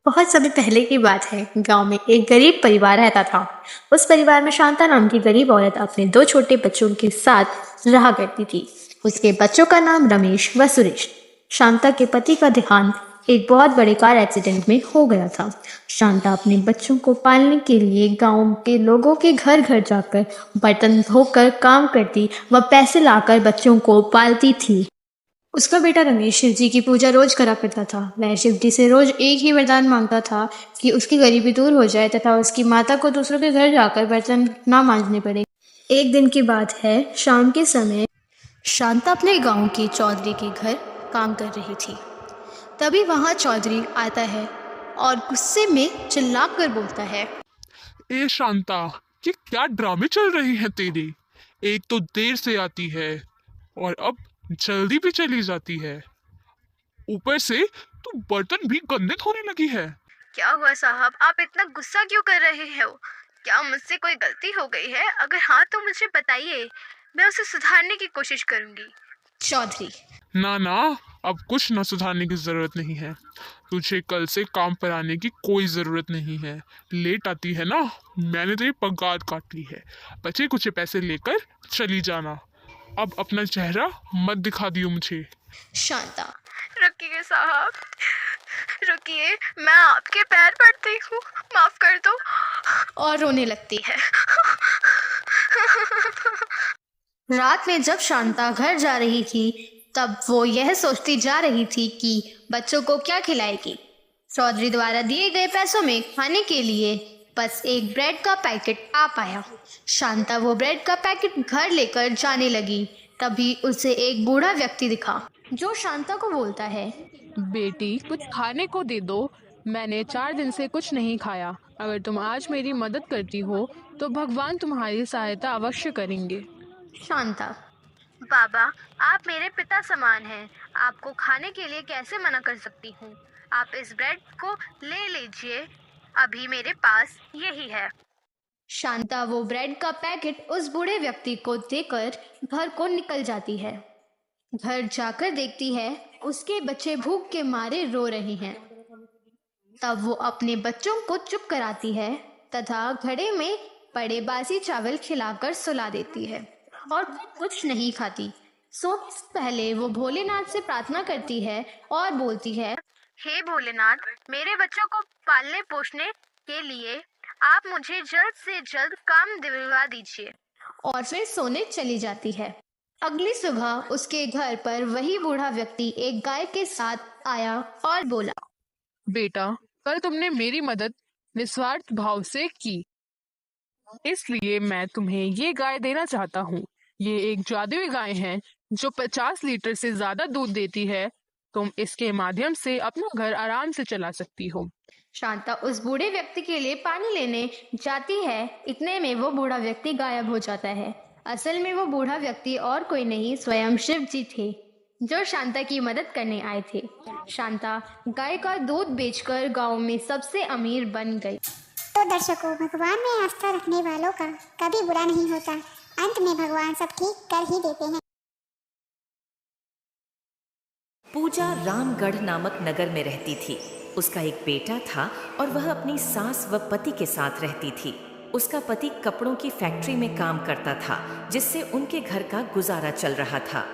बहुत समय पहले की बात है। गांव में एक गरीब परिवार रहता था। उस परिवार में शांता नाम की गरीब औरत अपने दो छोटे बच्चों के साथ रहा करती थी। उसके बच्चों का नाम रमेश व सुरेश। शांता के पति का देहांत एक बहुत बड़े कार एक्सीडेंट में हो गया था। शांता अपने बच्चों को पालने के लिए गांव के लोगों के घर घर जाकर बर्तन धोकर काम करती व पैसे लाकर बच्चों को पालती थी। उसका बेटा रमेश शिव जी की पूजा रोज करा करता था। वह शिव जी से रोज एक ही वरदान मांगता था कि उसकी गरीबी दूर हो जाए तथा उसकी माता को दूसरों के घर जाकर बर्तन ना मांजने पड़े। एक दिन की बात है, शाम के समय शांता अपने गांव की चौधरी के घर काम कर रही थी। तभी वहां चौधरी आता है और गुस्से में चिल्लाकर बोलता है। ए शांता, ये क्या ड्रामे चल रहे हैं तेरे? एक तो देर से आती है और अब जल्दी भी चली जाती है। ऊपर से तू बर्तन भी गंदे धोने लगी है। क्या हुआ साहब, आप इतना गुस्सा क्यों कर रहे हो? क्या मुझसे कोई गलती हो गई है? अगर हाँ तो मुझे बताइए, मैं उसे सुधारने की कोशिश करूंगी। चौधरी। ना ना, अब कुछ न सुधारने की जरूरत नहीं है। तुझे कल से काम पर आने की कोई जरूरत नहीं है। लेट आती है ना, मैंने तेरी पगार काट ली है। बचे कुछ पैसे लेकर चली जाना। अब अपना चेहरा मत दिखा दियो मुझे। शांता। रुकिए साहब, रुकिए, मैं आपके पैर पड़ती हूँ, माफ कर दो। और रोने लगती है। रात में जब शांता घर जा रही थी तब वो यह सोचती जा रही थी कि बच्चों को क्या खिलाएगी। चौधरी द्वारा दिए गए पैसों में खाने के लिए बस एक ब्रेड का पैकेट आ पाया। शांता वो ब्रेड का पैकेट घर लेकर जाने लगी। तभी उसे एक बूढ़ा व्यक्ति दिखा जो शांता को बोलता है। बेटी, कुछ खाने को दे दो। मैंने 4 दिन से कुछ नहीं खाया। अगर तुम आज मेरी मदद करती हो तो भगवान तुम्हारी सहायता अवश्य करेंगे। शांता। बाबा, आप मेरे पिता समान हैं। आपको खाने के लिए कैसे मना कर सकती हूँ? आप इस ब्रेड को ले लीजिए, अभी मेरे पास यही है। शांता वो ब्रेड का पैकेट उस बूढ़े व्यक्ति को देकर घर को निकल जाती है। घर जाकर देखती है उसके बच्चे भूख के मारे रो रहे हैं। तब वो अपने बच्चों को चुप कराती है तथा घड़े में पड़े बासी चावल खिलाकर सुला देती है और कुछ नहीं खाती। सोने से पहले वो भोलेनाथ से प्रार्थना करती है और बोलती है। हे भोलेनाथ, मेरे बच्चों को पालने पोषने के लिए आप मुझे जल्द से जल्द काम दिलवा दीजिए। और फिर सोने चली जाती है। अगली सुबह उसके घर पर वही बूढ़ा व्यक्ति एक गाय के साथ आया और बोला। बेटा, कल तुमने मेरी मदद निस्वार्थ भाव से की, इसलिए मैं तुम्हें ये गाय देना चाहता हूँ। ये एक जादुई गाय है जो 50 लीटर से ज्यादा दूध देती है। तुम इसके माध्यम से अपना घर आराम से चला सकती हो। शांता उस बूढ़े व्यक्ति के लिए पानी लेने जाती है। इतने में वो बूढ़ा व्यक्ति गायब हो जाता है। असल में वो बूढ़ा व्यक्ति और कोई नहीं, स्वयं शिव जी थे जो शांता की मदद करने आए थे। शांता गाय का दूध बेचकर गांव में सबसे अमीर बन गई। तो दर्शकों, भगवान में आस्था रखने वालों का कभी बुरा नहीं होता। अंत में भगवान सब ठीक कर ही देते हैं। पूजा रामगढ़ नामक नगर में रहती थी। उसका एक बेटा था और वह अपनी सास व पति के साथ रहती थी। उसका पति कपड़ों की फैक्ट्री में काम करता था, जिससे उनके घर का गुजारा चल रहा था।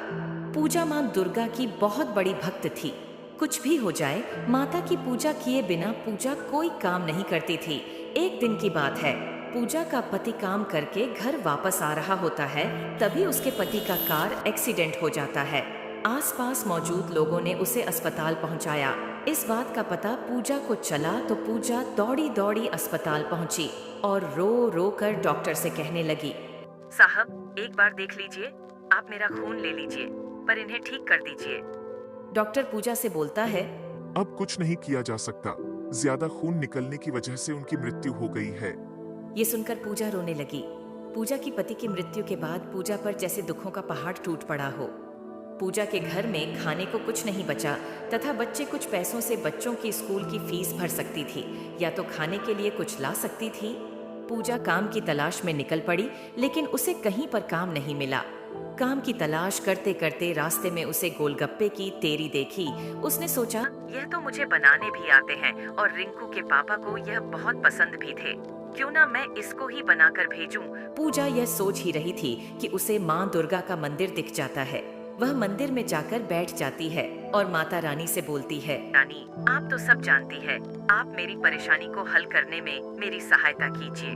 पूजा माँ दुर्गा की बहुत बड़ी भक्त थी। कुछ भी हो जाए, माता की पूजा किए बिना पूजा कोई काम नहीं करती थी। एक दिन की बात है, पूजा का पति काम करके घर वापस आ रहा होता है। तभी उसके पति का कार एक्सीडेंट हो जाता है। आसपास मौजूद लोगों ने उसे अस्पताल पहुंचाया। इस बात का पता पूजा को चला तो पूजा दौड़ी दौड़ी अस्पताल पहुंची और रो रो कर डॉक्टर से कहने लगी, साहब, एक बार देख लीजिए, आप मेरा खून ले लीजिए, पर इन्हें ठीक कर दीजिए। डॉक्टर पूजा से बोलता है, अब कुछ नहीं किया जा सकता। ज्यादा खून निकलने की वजह से उनकी मृत्यु हो गई है। ये सुनकर पूजा रोने लगी। पूजा की पति की मृत्यु के बाद पूजा पर जैसे दुखों का पहाड़ टूट पड़ा हो। पूजा के घर में खाने को कुछ नहीं बचा तथा बच्चे कुछ पैसों से बच्चों की स्कूल की फीस भर सकती थी या तो खाने के लिए कुछ ला सकती थी। पूजा काम की तलाश में निकल पड़ी, लेकिन उसे कहीं पर काम नहीं मिला। काम की तलाश करते करते रास्ते में उसे गोलगप्पे की तेरी देखी। उसने सोचा, यह तो मुझे बनाने भी आते हैं और रिंकू के पापा को यह बहुत पसंद भी थे, क्यों ना मैं इसको ही बनाकर भेजूं। पूजा यह सोच ही रही थी कि उसे माँ दुर्गा का मंदिर दिख जाता है। वह मंदिर में जाकर बैठ जाती है और माता रानी से बोलती है, रानी, आप तो सब जानती है, आप मेरी परेशानी को हल करने में मेरी सहायता कीजिए।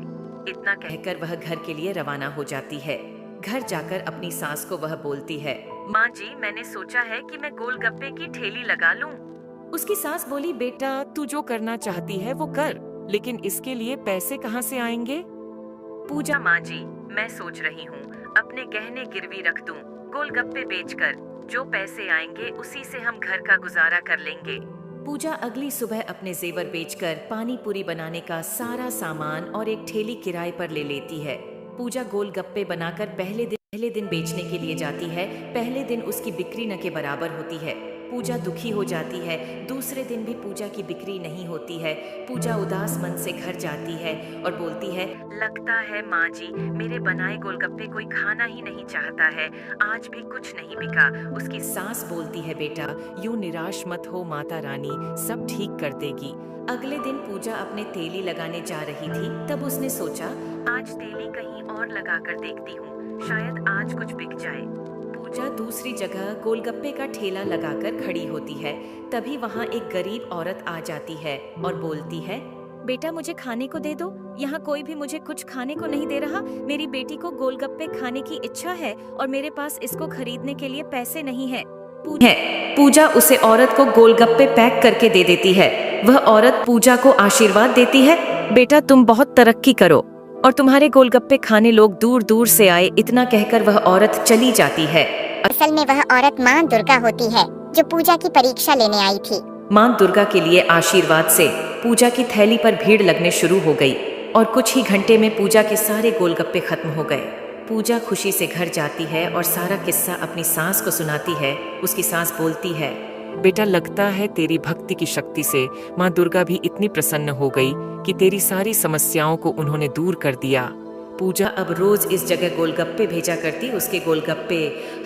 इतना कहकर वह घर के लिए रवाना हो जाती है। घर जाकर अपनी सास को वह बोलती है, माँ जी, मैंने सोचा है कि मैं गोलगप्पे की ठेली लगा लूं। उसकी सास बोली, बेटा, तू जो करना चाहती है वो कर, लेकिन इसके लिए पैसे कहाँ से आएंगे? पूजा, माँ जी, मैं सोच रही हूँ अपने गहने गिरवी रख दूं, गोलगप्पे बेचकर जो पैसे आएंगे उसी से हम घर का गुजारा कर लेंगे। पूजा अगली सुबह अपने जेवर बेचकर पानी पूरी बनाने का सारा सामान और एक ठेली किराए पर ले लेती है। पूजा गोलगप्पे बनाकर पहले दिन बेचने के लिए जाती है। पहले दिन उसकी बिक्री न के बराबर होती है। पूजा दुखी हो जाती है। दूसरे दिन भी पूजा की बिक्री नहीं होती है। पूजा उदास मन से घर जाती है और बोलती है, लगता है माँ जी, मेरे बनाए गोलगप्पे कोई खाना ही नहीं चाहता है, आज भी कुछ नहीं बिका। उसकी सास बोलती है, बेटा, यूं निराश मत हो, माता रानी सब ठीक कर देगी। अगले दिन पूजा अपने तेली लगाने जा रही थी। तब उसने सोचा, आज तेली कहीं और लगा कर देखती हूँ, शायद आज कुछ बिक जाए। पूजा दूसरी जगह गोलगप्पे का ठेला लगाकर खड़ी होती है। तभी वहाँ एक गरीब औरत आ जाती है और बोलती है, बेटा, मुझे खाने को दे दो, यहाँ कोई भी मुझे कुछ खाने को नहीं दे रहा। मेरी बेटी को गोलगप्पे खाने की इच्छा है और मेरे पास इसको खरीदने के लिए पैसे नहीं है। पूजा उसे औरत को गोलगप्पे पैक करके दे देती है। वह औरत पूजा को आशीर्वाद देती है, बेटा, तुम बहुत तरक्की करो और तुम्हारे गोलगप्पे खाने लोग दूर दूर से आए। इतना कहकर वह औरत चली जाती है। असल में वह औरत माँ दुर्गा होती है, जो पूजा की परीक्षा लेने आई थी। माँ दुर्गा के लिए आशीर्वाद से पूजा की थैली पर भीड़ लगने शुरू हो गई और कुछ ही घंटे में पूजा के सारे गोलगप्पे खत्म हो गए। पूजा खुशी से घर जाती है और सारा किस्सा अपनी सास को सुनाती है। उसकी सास बोलती है, बेटा, लगता है तेरी भक्ति की शक्ति से माँ दुर्गा भी इतनी प्रसन्न हो गई कि तेरी सारी समस्याओं को उन्होंने दूर कर दिया। पूजा अब रोज इस जगह गोलगप्पे भेजा करती। उसके गोलगप्पे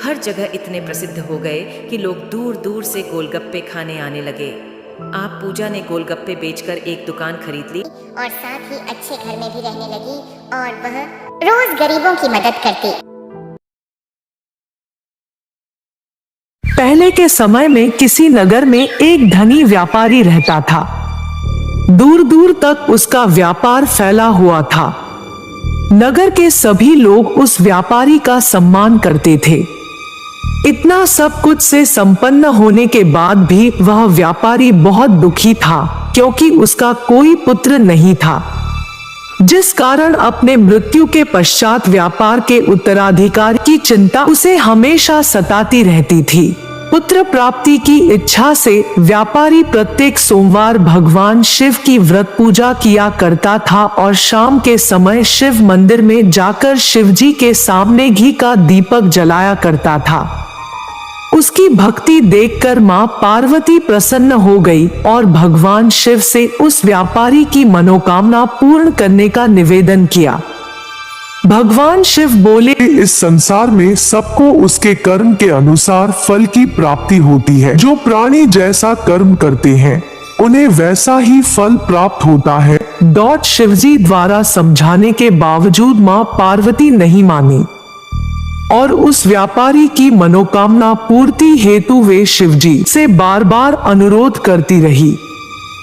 हर जगह इतने प्रसिद्ध हो गए कि लोग दूर दूर से गोलगप्पे खाने आने लगे। आप पूजा ने गोलगप्पे बेचकर एक दुकान खरीद ली और साथ ही अच्छे घर में भी रहने लगी और वह रोज गरीबों की मदद करती। पहले के समय में किसी नगर में एक धनी व्यापारी रहता था। दूर दूर तक उसका व्यापार फैला हुआ था। नगर के सभी लोग उस व्यापारी का सम्मान करते थे। इतना सब कुछ से संपन्न होने के बाद भी वह व्यापारी बहुत दुखी था, क्योंकि उसका कोई पुत्र नहीं था, जिस कारण अपने मृत्यु के पश्चात व्यापार के उत्तराधिकार की चिंता उसे हमेशा सताती रहती थी। पुत्र प्राप्ति की इच्छा से व्यापारी प्रत्येक सोमवार भगवान शिव की व्रत पूजा किया करता था और शाम के समय शिव मंदिर में जाकर शिवजी के सामने घी का दीपक जलाया करता था। उसकी भक्ति देखकर मां पार्वती प्रसन्न हो गई और भगवान शिव से उस व्यापारी की मनोकामना पूर्ण करने का निवेदन किया। भगवान शिव बोले, इस संसार में सबको उसके कर्म के अनुसार फल की प्राप्ति होती है। जो प्राणी जैसा कर्म करते हैं उन्हें वैसा ही फल प्राप्त होता है। शिवजी द्वारा समझाने के बावजूद मां पार्वती नहीं मानी और उस व्यापारी की मनोकामना पूर्ति हेतु वे शिवजी से बार बार अनुरोध करती रही।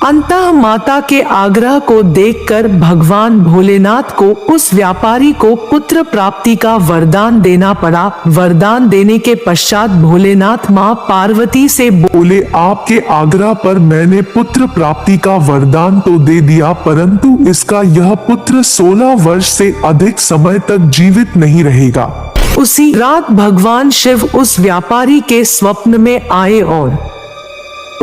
अंततः माता के आग्रह को देखकर भगवान भोलेनाथ को उस व्यापारी को पुत्र प्राप्ति का वरदान देना पड़ा। वरदान देने के पश्चात भोलेनाथ मां पार्वती से बोले, आपके आग्रह पर मैंने पुत्र प्राप्ति का वरदान तो दे दिया, परंतु इसका यह पुत्र 16 वर्ष से अधिक समय तक जीवित नहीं रहेगा। उसी रात भगवान शिव उस व्यापारी के स्वप्न में आए और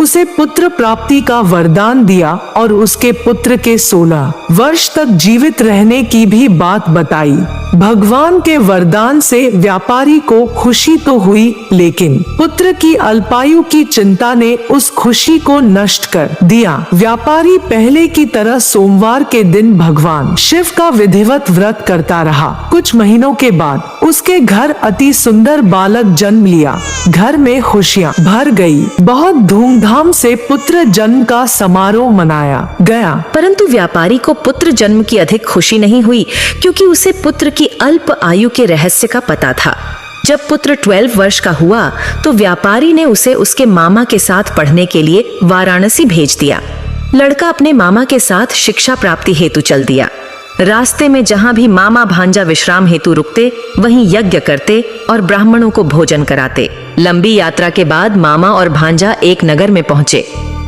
उसे पुत्र प्राप्ति का वरदान दिया और उसके पुत्र के 16 वर्ष तक जीवित रहने की भी बात बताई। भगवान के वरदान से व्यापारी को खुशी तो हुई, लेकिन पुत्र की अल्पायु की चिंता ने उस खुशी को नष्ट कर दिया। व्यापारी पहले की तरह सोमवार के दिन भगवान शिव का विधिवत व्रत करता रहा। कुछ महीनों के बाद उसके घर अति सुंदर बालक जन्म लिया। घर में खुशियां भर गई। बहुत धूमधाम से पुत्र जन्म का समारोह मनाया गया। परंतु व्यापारी को पुत्र जन्म की अधिक खुशी नहीं हुई, क्योंकि उसे पुत्र की अल्प आयु के रहस्य का पता था। जब पुत्र 12 वर्ष का हुआ तो व्यापारी ने उसे उसके मामा के साथ पढ़ने के लिए वाराणसी भेज दिया। लड़का अपने मामा के साथ शिक्षा प्राप्ति हेतु चल दिया। रास्ते में जहां भी मामा भांजा विश्राम हेतु रुकते, वहीं यज्ञ करते और ब्राह्मणों को भोजन कराते। लंबी यात्रा के बाद मामा और भांजा एक नगर में पहुंचे।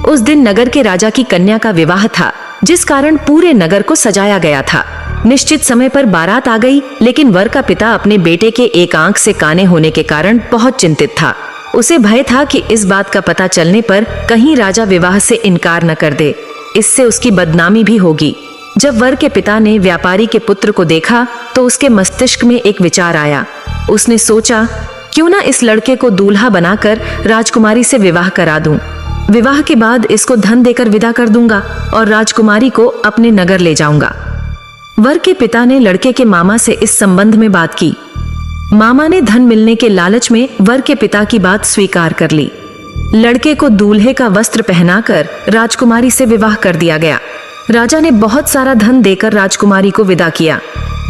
उस दिन नगर के राजा की कन्या का विवाह था, जिस कारण पूरे नगर को सजाया गया था। निश्चित समय पर बारात आ गई, लेकिन वर का पिता अपने बेटे के एक आंख से काने होने के कारण बहुत चिंतित था। उसे भय था कि इस बात का पता चलने पर कहीं राजा विवाह से इनकार न कर दे, इससे उसकी बदनामी भी होगी। जब वर के पिता ने व्यापारी के पुत्र को देखा तो उसके मस्तिष्क में एक विचार आया। उसने सोचा, क्यों ना इस लड़के को दूल्हा बनाकर राजकुमारी से विवाह करा दूं। विवाह के बाद इसको धन देकर विदा कर दूंगा और राजकुमारी को अपने नगर ले जाऊंगा। वर के पिता ने लड़के के मामा से इस संबंध में बात की। मामा ने धन मिलने के लालच में वर के पिता की बात स्वीकार कर ली। लड़के को दूल्हे का वस्त्र पहनाकर राजकुमारी से विवाह कर दिया गया। राजा ने बहुत सारा धन देकर राजकुमारी को विदा किया।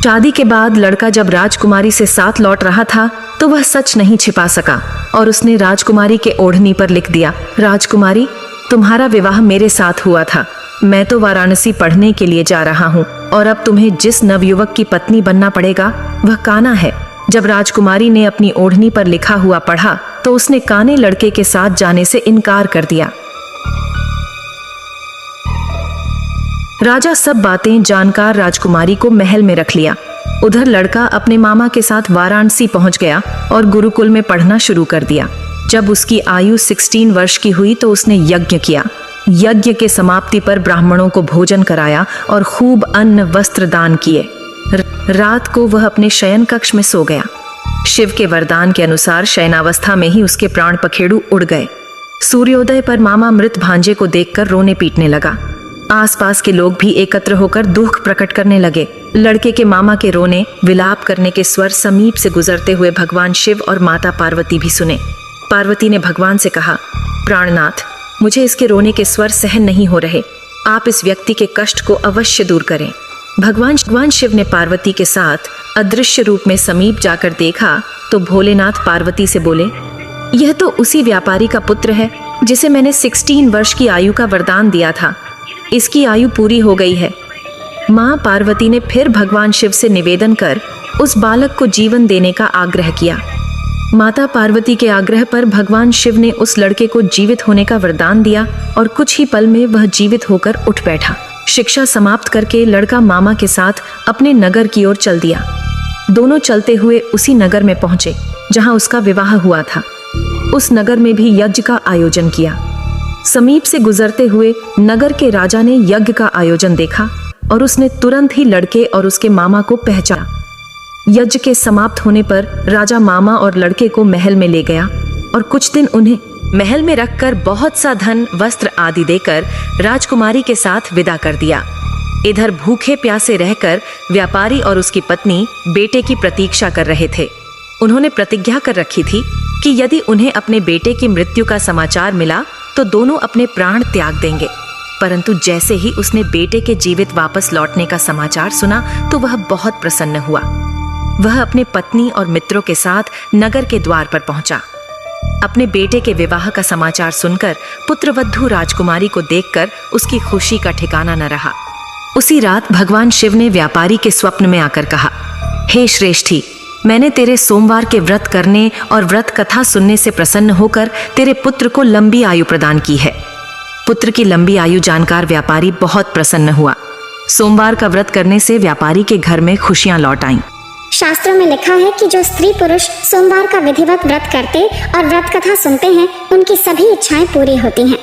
शादी के बाद लड़का जब राजकुमारी से साथ लौट रहा था तो वह सच नहीं छिपा सका और उसने राजकुमारी के ओढ़नी पर लिख दिया, राजकुमारी, तुम्हारा विवाह मेरे साथ हुआ था। मैं तो वाराणसी पढ़ने के लिए जा रहा हूँ और अब तुम्हें जिस नवयुवक की पत्नी बनना पड़ेगा वह काना है। जब राजकुमारी ने अपनी ओढ़नी पर लिखा हुआ पढ़ा तो उसने काने लड़के के साथ जाने से इनकार कर दिया। राजा सब बातें जानकर राजकुमारी को महल में रख लिया। उधर लड़का अपने मामा के साथ वाराणसी पहुंच गया और गुरुकुल में पढ़ना शुरू कर दिया। जब उसकी आयु 16 वर्ष की हुई तो उसने यज्ञ किया। यज्ञ के समाप्ति पर ब्राह्मणों को भोजन कराया और खूब अन्न वस्त्र दान किए। रात को वह अपने शयन कक्ष में सो गया। शिव के वरदान के अनुसार शयनावस्था में ही उसके प्राण पखेरु उड़ गए। सूर्योदय पर मामा मृत भांजे को देखकर रोने पीटने लगा। आसपास के लोग भी एकत्र होकर दुख प्रकट करने लगे। लड़के के मामा के रोने विलाप करने के स्वर समीप से गुजरते हुए भगवान शिव और माता पार्वती भी सुने। पार्वती ने भगवान से कहा, प्राणनाथ, मुझे इसके रोने के स्वर सहन नहीं हो रहे। आप इस व्यक्ति के कष्ट को अवश्य दूर करें। भगवान शिव ने पार्वती के साथ अदृश्य रूप में समीप जाकर देखा तो भोलेनाथ पार्वती से बोले, यह तो उसी व्यापारी का पुत्र है जिसे मैंने 16 वर्ष की आयु का वरदान दिया था। इसकी आयु पूरी हो गई है। माँ पार्वती ने फिर भगवान शिव से निवेदन कर उस बालक को जीवन देने का आग्रह किया। माता पार्वती के आग्रह पर भगवान शिव ने उस लड़के को जीवित होने का वरदान दिया और कुछ ही पल में वह जीवित होकर उठ बैठा। शिक्षा समाप्त करके लड़का मामा के साथ अपने नगर की ओर चल दिया। दोनों चलते हुए उसी नगर में पहुंचे जहां उसका विवाह हुआ था। उस नगर में भी यज्ञ का आयोजन किया। समीप से गुजरते हुए नगर के राजा ने यज्ञ का आयोजन देखा और उसने तुरंत ही लड़के और उसके मामा को पहचाना। यज्ञ के समाप्त होने पर राजा मामा और लड़के को महल में ले गया और कुछ दिन उन्हें महल में रखकर बहुत सा धन, वस्त्र आदि देकर राजकुमारी के साथ विदा कर दिया। इधर भूखे प्यासे रहकर व्यापारी और उसकी पत्नी बेटे की प्रतीक्षा कर रहे थे। उन्होंने प्रतिज्ञा कर रखी थी कि यदि उन्हें अपने बेटे की मृत्यु का समाचार मिला तो दोनों अपने प्राण त्याग देंगे। परंतु जैसे ही उसने बेटे के जीवित वापस लौटने का समाचार सुना तो वह बहुत प्रसन्न हुआ। वह अपने पत्नी और मित्रों के साथ नगर के द्वार पर पहुंचा। अपने बेटे के विवाह का समाचार सुनकर पुत्रवधू राजकुमारी को देखकर उसकी खुशी का ठिकाना न रहा। उसी रात भगवान शिव ने व्यापारी के स्वप्न में आकर कहा, हे श्रेष्ठी, मैंने तेरे सोमवार के व्रत करने और व्रत कथा सुनने से प्रसन्न होकर तेरे पुत्र को लंबी आयु प्रदान की है। पुत्र की लंबी आयु जानकर व्यापारी बहुत प्रसन्न हुआ। सोमवार का व्रत करने से व्यापारी के घर में खुशियां लौट आईं। शास्त्रों में लिखा है कि जो स्त्री पुरुष सोमवार का विधिवत व्रत करते और व्रत कथा सुनते हैं, उनकी सभी इच्छाएं पूरी होती हैं।